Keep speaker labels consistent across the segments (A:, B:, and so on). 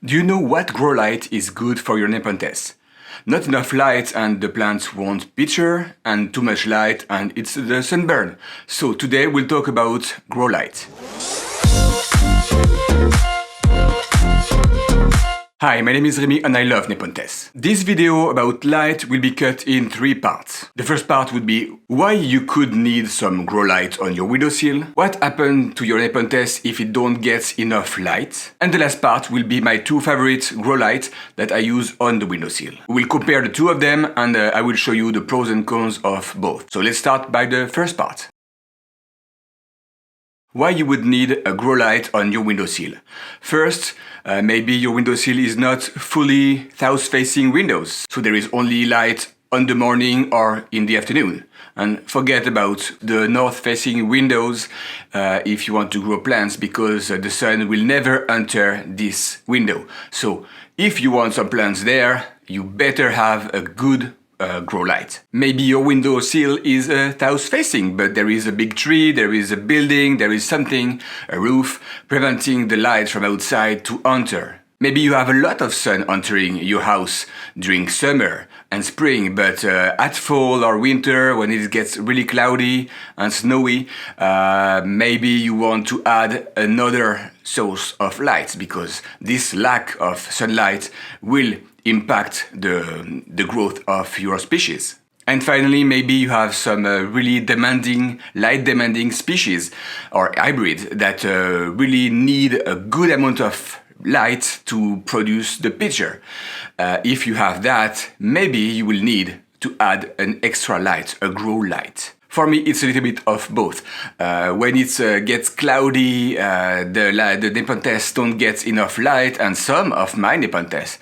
A: Do you know what grow light is good for your Nepenthes? Not enough light and the plants won't picture, and too much light and it's the sunburn. So today we'll talk about grow light. Hi, my name is Remy and I love Nepenthes. This video about light will be cut in 3 parts. The first part would be why you could need some grow light on your windowsill, what happened to your Nepenthes if it don't get enough light, and the last part will be my 2 favorite grow light that I use on the windowsill. We'll compare the 2 of them and I will show you the pros and cons of both. So let's start by the first part. Why you would need a grow light on your windowsill. First, maybe your windowsill is not fully south-facing windows, so there is only light on the morning or in the afternoon. And forget about the north-facing windows if you want to grow plants, because the sun will never enter this window. So if you want some plants there, you better have a good grow light. Maybe your windowsill is south-facing, but there is a big tree, there is a building, there is something, a roof, preventing the light from outside to enter. Maybe you have a lot of sun entering your house during summer and spring, but at fall or winter, when it gets really cloudy and snowy, maybe you want to add another source of light, because this lack of sunlight will impact the growth of your species. And finally, maybe you have some really demanding, light-demanding species or hybrids that really need a good amount of light to produce the picture. If you have that, maybe you will need to add an extra light, a grow light. For me, it's a little bit of both. When it gets cloudy, the Nepenthes don't get enough light, and some of my Nepenthes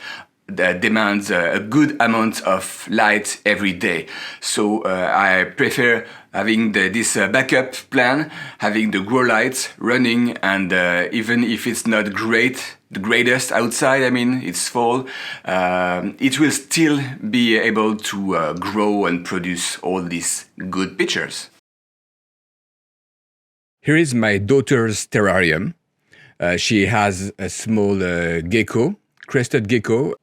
A: demands a good amount of light every day. So I prefer having this backup plan, having the grow light running, and even if it's not the greatest outside, I mean, it's fall, it will still be able to grow and produce all these good pictures. Here is my daughter's terrarium. She has a small gecko, crested gecko.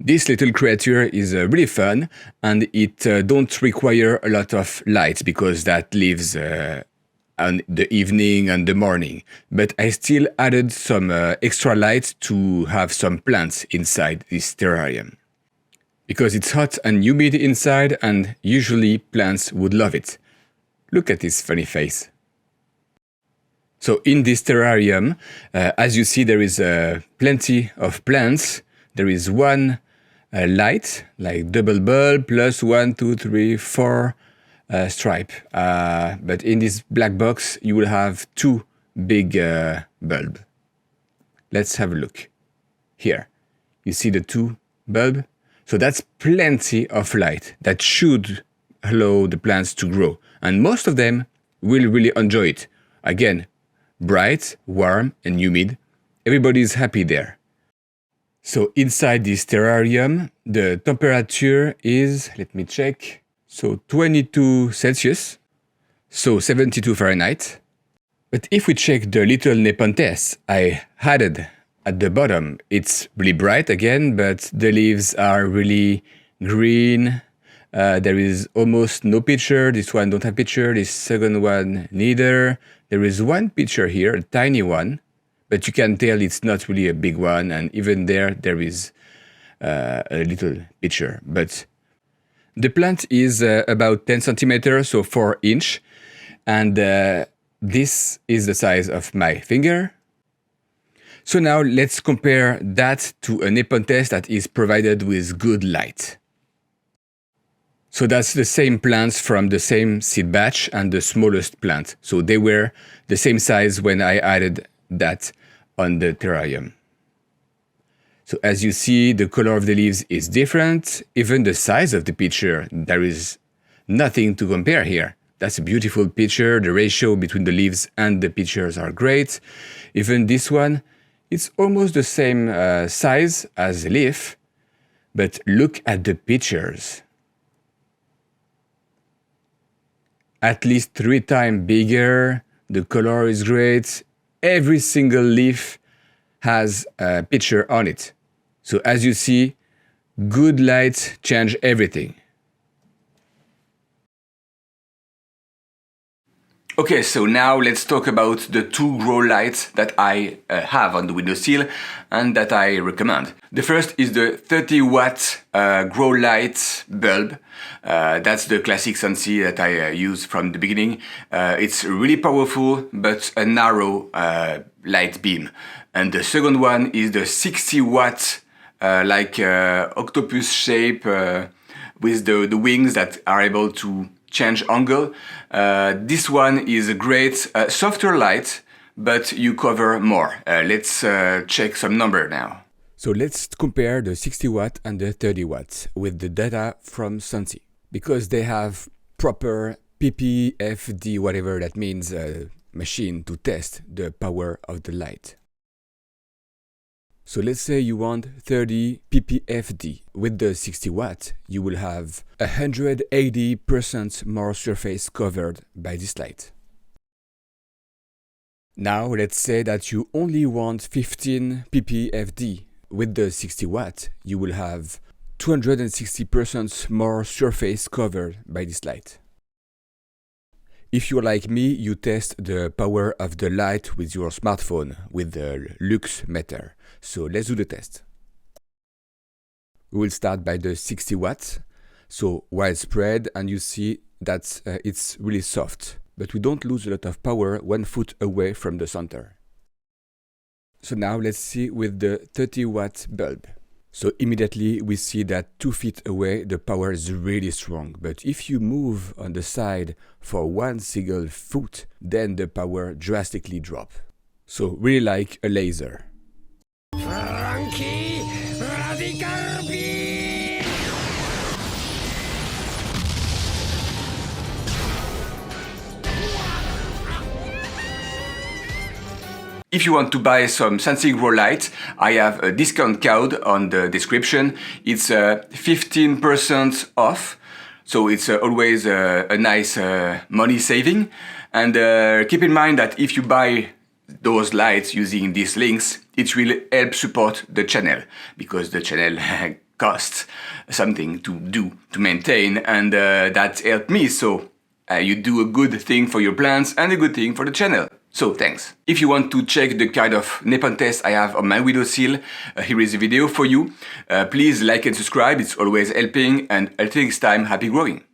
A: This little creature is really fun, and it don't require a lot of light because that lives on the evening and the morning. But I still added some extra light to have some plants inside this terrarium, because it's hot and humid inside, and usually plants would love it. Look at this funny face. So in this terrarium, as you see, there is plenty of plants. There is one light, like double bulb, plus 1, 2, 3, 4 stripe. But in this black box, you will have 2 big bulbs. Let's have a look. Here, you see the 2 bulbs? So that's plenty of light that should allow the plants to grow. And most of them will really enjoy it. Again, bright, warm, and humid. Everybody is happy there. So inside this terrarium, the temperature is, let me check, so 22 Celsius, so 72 Fahrenheit. But if we check the little Nepenthes I added at the bottom, it's really bright again, but the leaves are really green. There is almost no picture. This one don't have picture, this second one neither. There is one picture here, a tiny one. But you can tell it's not really a big one, and even there is a little picture. But the plant is about 10 centimeters, so 4 inch, and this is the size of my finger. So now let's compare that to a Nepenthes that is provided with good light. So that's the same plants from the same seed batch and the smallest plant. So they were the same size when I added that on the terrarium. So as you see, the color of the leaves is different. Even the size of the picture, there is nothing to compare here. That's a beautiful picture. The ratio between the leaves and the pictures are great. Even this one, it's almost the same size as the leaf, but look at the pictures. At least 3 times bigger. The color is great. Every single leaf has a picture on it. So as you see, good lights change everything. Okay, so now let's talk about the two grow lights that I have on the windowsill and that I recommend. The first is the 30-watt grow light bulb. That's the classic Sansi that I use from the beginning. It's really powerful, but a narrow light beam. And the second one is the 60-watt octopus shape with the wings that are able to change angle. This one is a great softer light, but you cover more. Let's check some number now. So let's compare the 60 watt and the 30 watts with the data from Sansi, because they have proper PPFD, whatever that means, machine to test the power of the light. So let's say you want 30 ppfd. With the 60 watt, you will have 180% more surface covered by this light. Now let's say that you only want 15 ppfd. With the 60 watt, you will have 260% more surface covered by this light. If you're like me, you test the power of the light with your smartphone with the lux meter. So let's do the test. We will start by the 60 watts. So widespread, and you see that it's really soft, but we don't lose a lot of power 1 foot away from the center. So now let's see with the 30 watt bulb. So immediately we see that 2 feet away the power is really strong, but if you move on the side for 1 single foot, then the power drastically drops. So really like a laser. If you want to buy some Sansi Grow Light, I have a discount code on the description. It's 15% off, so it's always a nice money saving. And keep in mind that if you buy those lights using these links, it will help support the channel, because the channel costs something to do, to maintain, and that helped me. So you do a good thing for your plants and a good thing for the channel. So thanks. If you want to check the kind of Nepenthes I have on my windowsill, here is a video for you. Please like and subscribe, it's always helping, and until next time, happy growing.